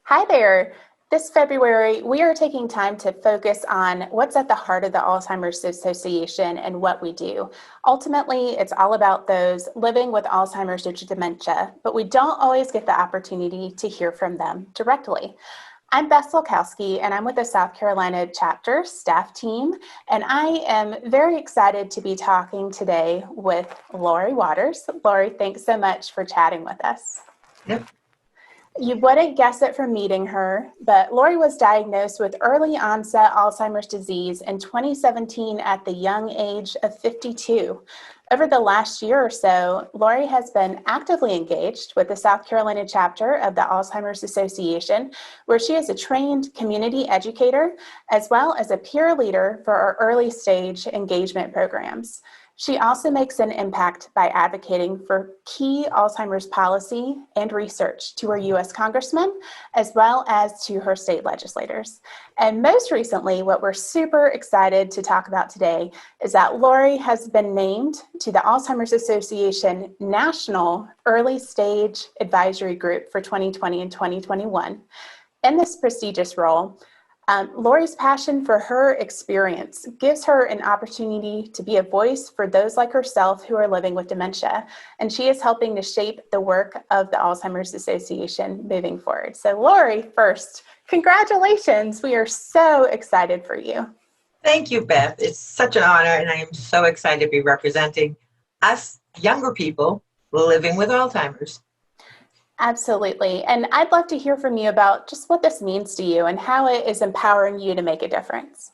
Hi there. This February, we are taking time to focus on what's at the heart of the Alzheimer's Association and what we do. Ultimately, it's all about those living with Alzheimer's due to dementia, but we don't always get the opportunity to hear from them directly. I'm Beth Solkowski, and I'm with the South Carolina chapter staff team, and I am very excited to be talking today with Laurie Waters. Laurie, thanks so much for chatting with us. Yep. You wouldn't guess it from meeting her, but Laurie was diagnosed with early onset Alzheimer's disease in 2017 at the young age of 52. Over the last year or so, Laurie has been actively engaged with the South Carolina chapter of the Alzheimer's Association, where she is a trained community educator as well as a peer leader for our early stage engagement programs. She also makes an impact by advocating for key Alzheimer's policy and research to her U.S. congressmen, as well as to her state legislators. And most recently, what we're super excited to talk about today is that Laurie has been named to the Alzheimer's Association National Early Stage Advisory Group for 2020 and 2021. In this prestigious role, Laurie's passion for her experience gives her an opportunity to be a voice for those like herself who are living with dementia, and she is helping to shape the work of the Alzheimer's Association moving forward. So Laurie, first, congratulations. We are so excited for you. Thank you, Beth. It's such an honor, and I am so excited to be representing us younger people living with Alzheimer's. Absolutely. And I'd love to hear from you about just what this means to you and how it is empowering you to make a difference.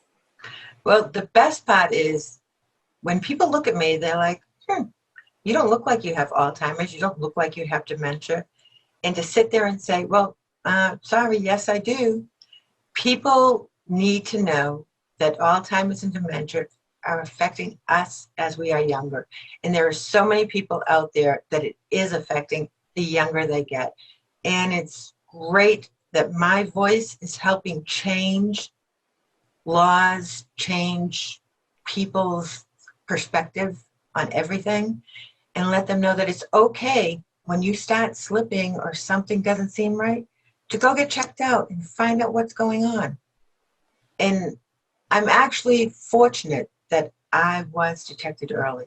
Well, the best part is when people look at me, they're like, you don't look like you have Alzheimer's. You don't look like you have dementia. And to sit there and say, well, sorry, yes, I do. People need to know that Alzheimer's and dementia are affecting us as we are younger. And there are so many people out there that it is affecting the younger they get. And it's great that my voice is helping change laws, change people's perspective on everything, and let them know that it's okay when you start slipping or something doesn't seem right to go get checked out and find out what's going on. And I'm actually fortunate that I was detected early,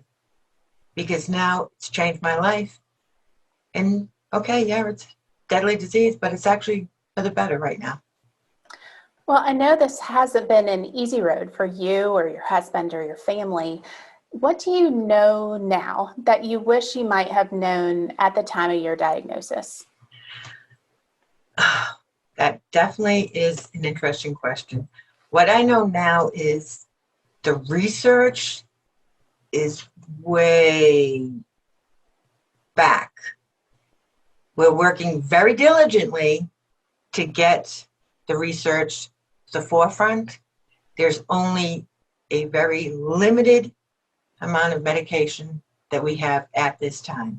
because now it's changed my life. And okay, yeah, it's deadly disease, but it's actually for the better right now. Well, I know this hasn't been an easy road for you or your husband or your family. What do you know now that you wish you might have known at the time of your diagnosis? That definitely is an interesting question. What I know now is the research is way back. We're working very diligently to get the research to the forefront. There's only a very limited amount of medication that we have at this time.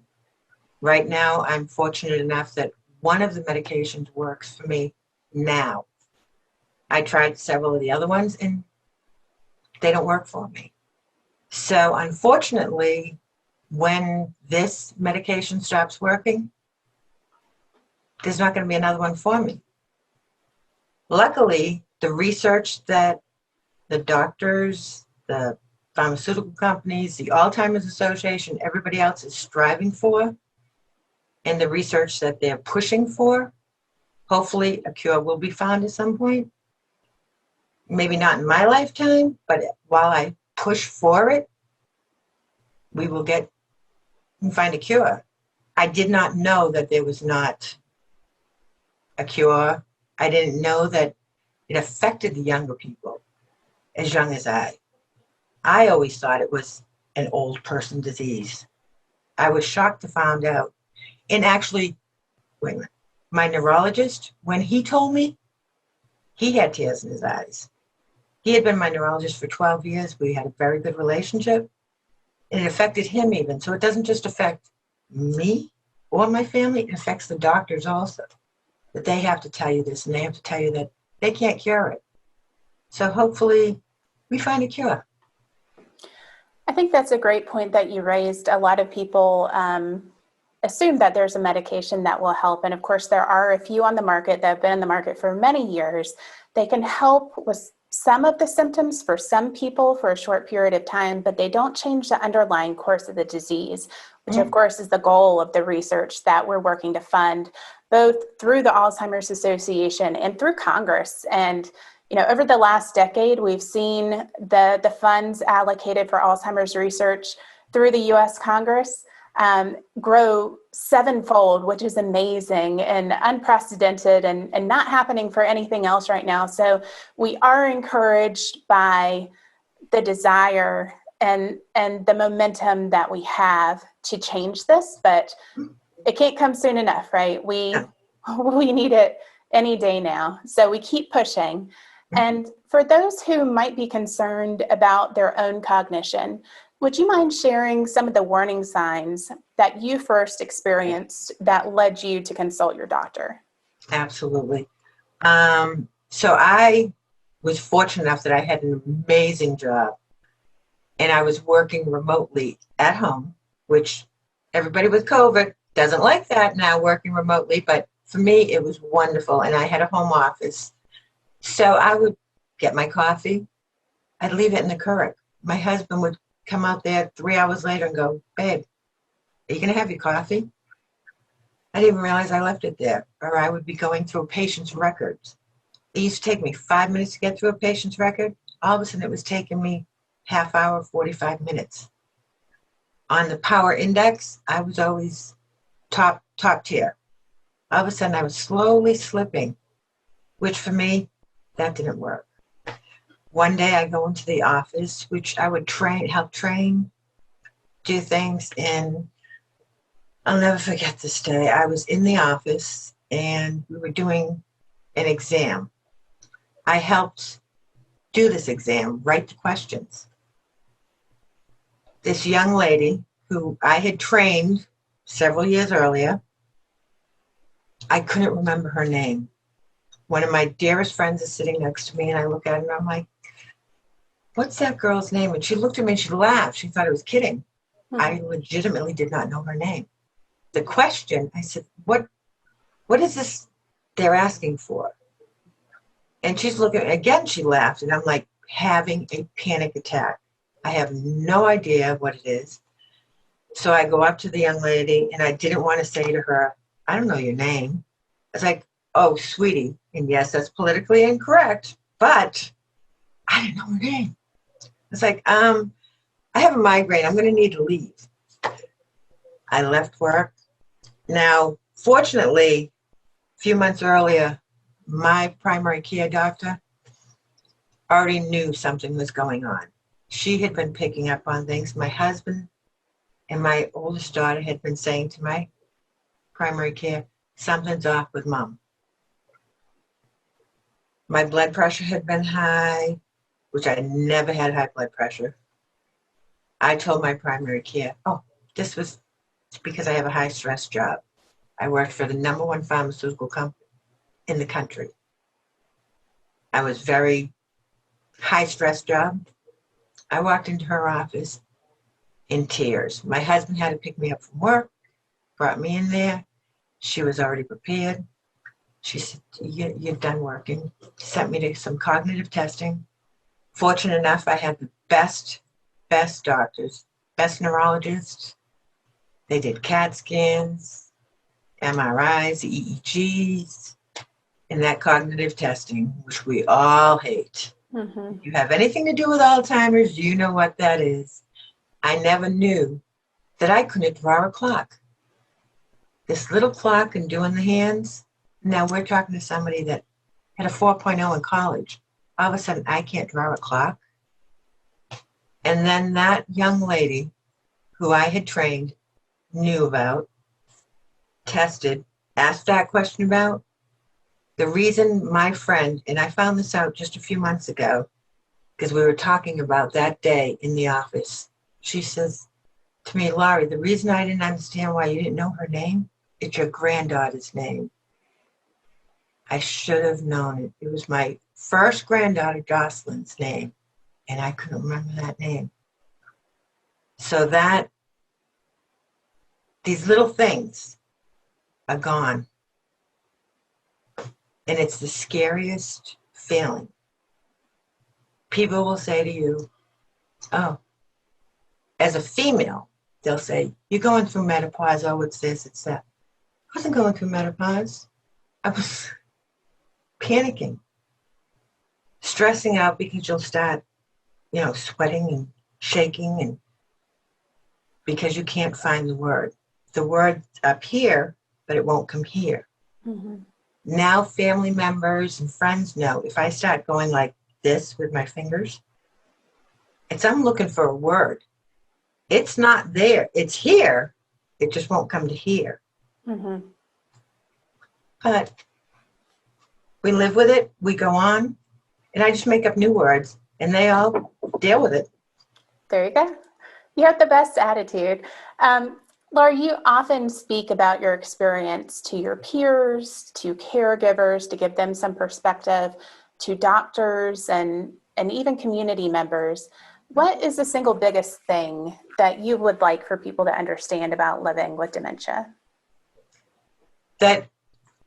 Right now, I'm fortunate enough that one of the medications works for me now. I tried several of the other ones and they don't work for me. So unfortunately, when this medication stops working, there's not going to be another one for me. Luckily, the research that the doctors, the pharmaceutical companies, the Alzheimer's Association, everybody else is striving for, and the research that they're pushing for, hopefully a cure will be found at some point. Maybe not in my lifetime, but while I push for it, we will get and find a cure. I did not know that there was not a cure. I didn't know that it affected the younger people as young as I. I always thought it was an old person disease. I was shocked to find out. And actually, wait a minute, my neurologist, when he told me, he had tears in his eyes. He had been my neurologist for 12 years. We had a very good relationship. And it affected him even. So it doesn't just affect me or my family, it affects the doctors also. That they have to tell you this, and they have to tell you that they can't cure it. So hopefully we find a cure. I think that's a great point that you raised. A lot of people assume that there's a medication that will help. And of course, there are a few on the market that have been in the market for many years. They can help with some of the symptoms for some people for a short period of time, but they don't change the underlying course of the disease, which of course is the goal of the research that we're working to fund, both through the Alzheimer's Association and through Congress. And over the last decade, we've seen the funds allocated for Alzheimer's research through the U.S. Congress grow sevenfold, which is amazing and unprecedented and not happening for anything else right now. So we are encouraged by the desire and the momentum that we have to change this, but it can't come soon enough, right? We need it any day now. So we keep pushing. And for those who might be concerned about their own cognition, would you mind sharing some of the warning signs that you first experienced that led you to consult your doctor? Absolutely. So I was fortunate enough that I had an amazing job, and I was working remotely at home, which everybody with COVID doesn't like that now, working remotely, but for me, it was wonderful, and I had a home office. So I would get my coffee. I'd leave it in the Keurig. My husband would come out there 3 hours later and go, "Babe, are you going to have your coffee?" I didn't even realize I left it there. Or I would be going through a patient's records. It used to take me 5 minutes to get through a patient's record. All of a sudden, it was taking me half hour, 45 minutes. On the power index, I was always top tier. All of a sudden, I was slowly slipping, which for me, that didn't work. One day I go into the office, which I would help train, do things, and I'll never forget this day. I was in the office and we were doing an exam. I helped do this exam, write the questions. This young lady who I had trained several years earlier, I couldn't remember her name. One of my dearest friends is sitting next to me, and I look at her and I'm like, "What's that girl's name?" And she looked at me and she laughed. She thought I was kidding. I legitimately did not know her name. The question, I said, what is this they're asking for? And she's looking, again, she laughed, and I'm like having a panic attack. I have no idea what it is. So I go up to the young lady, and I didn't want to say to her, "I don't know your name." I was like, "Oh, sweetie," and yes, that's politically incorrect, but I didn't know her name. It's like, "I have a migraine. I'm going to need to leave." I left work. Now, fortunately, a few months earlier, my primary care doctor already knew something was going on. She had been picking up on things. My husband and my oldest daughter had been saying to my primary care, "Something's off with Mom." My blood pressure had been high, which I never had high blood pressure. I told my primary care, "Oh, this was because I have a high stress job. I worked for the #1 pharmaceutical company in the country. I was very high stress job." I walked into her office in tears. My husband had to pick me up from work, brought me in there. She was already prepared. She said, "You're done working." Sent me to some cognitive testing. Fortunate enough, I had the best doctors, best neurologists. They did CAT scans, MRIs, EEGs, and that cognitive testing, which we all hate. If you have anything to do with Alzheimer's, you know what that is. I never knew that I couldn't draw a clock. This little clock and doing the hands. Now we're talking to somebody that had a 4.0 in college. All of a sudden, I can't draw a clock. And then that young lady who I had trained, knew about, tested, asked that question about. The reason my friend, and I found this out just a few months ago, because we were talking about that day in the office. She says to me, "Laurie, the reason I didn't understand why you didn't know her name, it's your granddaughter's name." I should have known it. It was my first granddaughter, Jocelyn's name, and I couldn't remember that name. So that these little things are gone. And it's the scariest feeling. People will say to you, oh, as a female, they'll say, you're going through menopause. Oh, it's this, it's that. I wasn't going through menopause. I was panicking, stressing out because you'll start, sweating and shaking, and because you can't find the word. The word's up here, but it won't come here. Mm-hmm. Now family members and friends know if I start going like this with my fingers, I'm looking for a word. It's not there. It's here. It just won't come to here. Mm-hmm. But we live with it. We go on. And I just make up new words. And they all deal with it. There you go. You have the best attitude. Laura, you often speak about your experience to your peers, to caregivers, to give them some perspective, to doctors and even community members. What is the single biggest thing that you would like for people to understand about living with dementia? That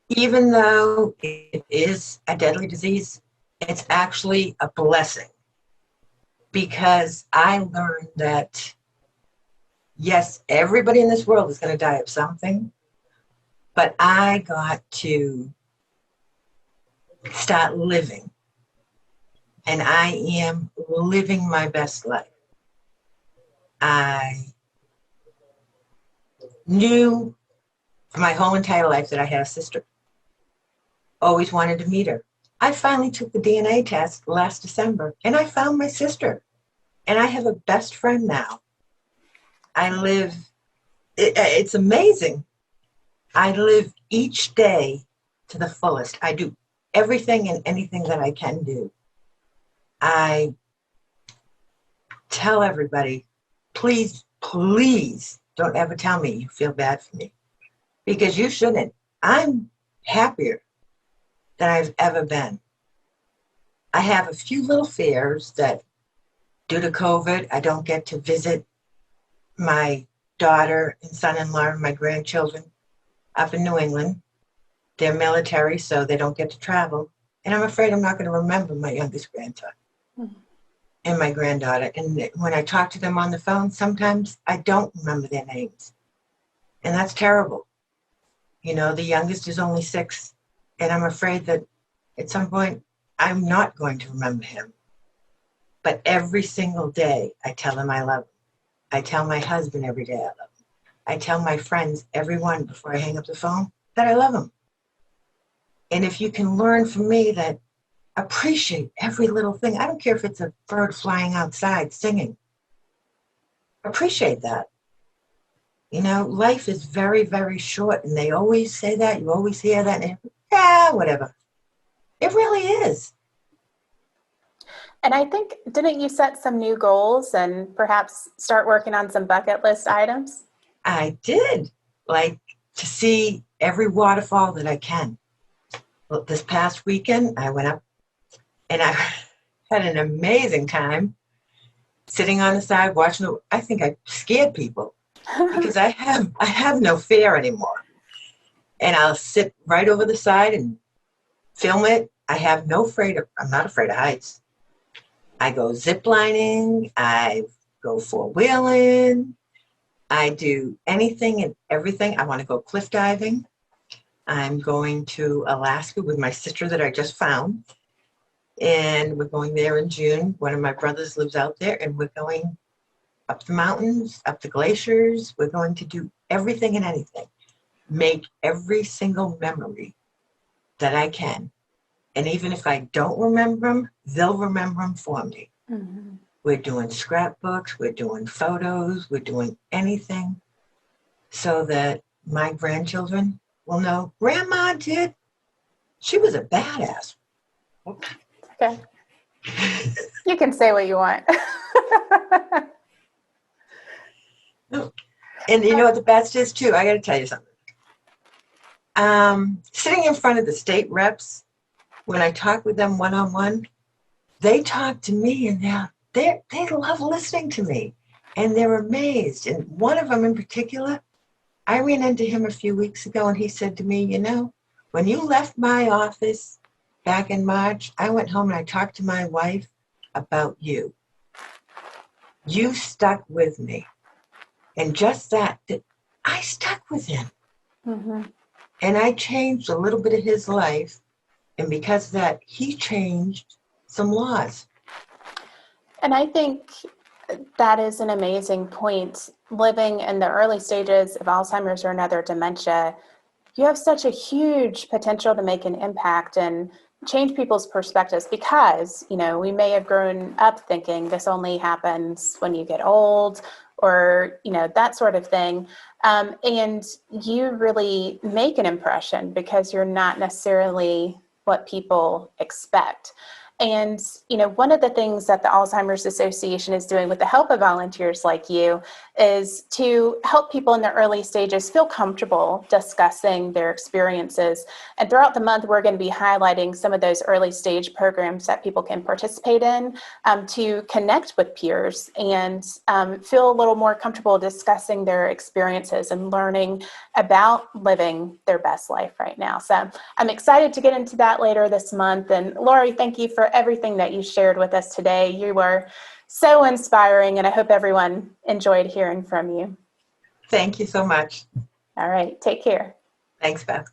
even though it is a deadly disease, it's actually a blessing. Because I learned that, yes, everybody in this world is going to die of something, but I got to start living. And I am living my best life. I knew for my whole entire life that I had a sister. Always wanted to meet her. I finally took the DNA test last December, and I found my sister. And I have a best friend now. It's amazing. I live each day to the fullest. I do everything and anything that I can do. I tell everybody, please, please don't ever tell me you feel bad for me, because you shouldn't. I'm happier than I've ever been. I have a few little fears that due to COVID, I don't get to visit my daughter and son-in-law and my grandchildren up in New England. They're military, so they don't get to travel. And I'm afraid I'm not going to remember my youngest grandson and my granddaughter. And when I talk to them on the phone, sometimes I don't remember their names. And that's terrible. The youngest is only 6. And I'm afraid that at some point, I'm not going to remember him. But every single day, I tell him I love him. I tell my husband every day I love him. I tell my friends, everyone, before I hang up the phone, that I love him. And if you can learn from me that appreciate every little thing. I don't care if it's a bird flying outside singing. Appreciate that. Life is very, very short, and they always say that. You always hear that. And whatever. It really is. And I think, didn't you set some new goals and perhaps start working on some bucket list items? I did. Like to see every waterfall that I can. Well, this past weekend, I went up and I had an amazing time sitting on the side watching. I think I scared people because I have no fear anymore. And I'll sit right over the side and film it. I'm not afraid of heights. I go zip lining. I go four-wheeling. I do anything and everything. I want to go cliff diving. I'm going to Alaska with my sister that I just found. And we're going there in June. One of my brothers lives out there, and we're going up the mountains, up the glaciers. We're going to do everything and anything. Make every single memory that I can. And even if I don't remember them, they'll remember them for me. Mm-hmm. We're doing scrapbooks. We're doing photos. We're doing anything so that my grandchildren will know, Grandma did. She was a badass. Okay. You can say what you want. And you know what the best is, too? I got to tell you something. Sitting in front of the state reps, when I talk with them one-on-one, they talk to me and they love listening to me. And they're amazed. And one of them in particular, I ran into him a few weeks ago and he said to me, when you left my office back in March, I went home and I talked to my wife about you. You stuck with me. And just that I stuck with him. Mm-hmm. And I changed a little bit of his life. And because of that, he changed some laws. And I think that is an amazing point. Living in the early stages of Alzheimer's or another dementia, you have such a huge potential to make an impact and change people's perspectives because, we may have grown up thinking this only happens when you get old or, that sort of thing. And you really make an impression because you're not necessarily what people expect. And, one of the things that the Alzheimer's Association is doing with the help of volunteers like you is to help people in the early stages feel comfortable discussing their experiences. And throughout the month, we're going to be highlighting some of those early stage programs that people can participate in to connect with peers and feel a little more comfortable discussing their experiences and learning about living their best life right now. So I'm excited to get into that later this month. And Laurie, thank you for everything that you shared with us today. You were so inspiring, and I hope everyone enjoyed hearing from you. Thank you so much. All right, take care. Thanks, Beth.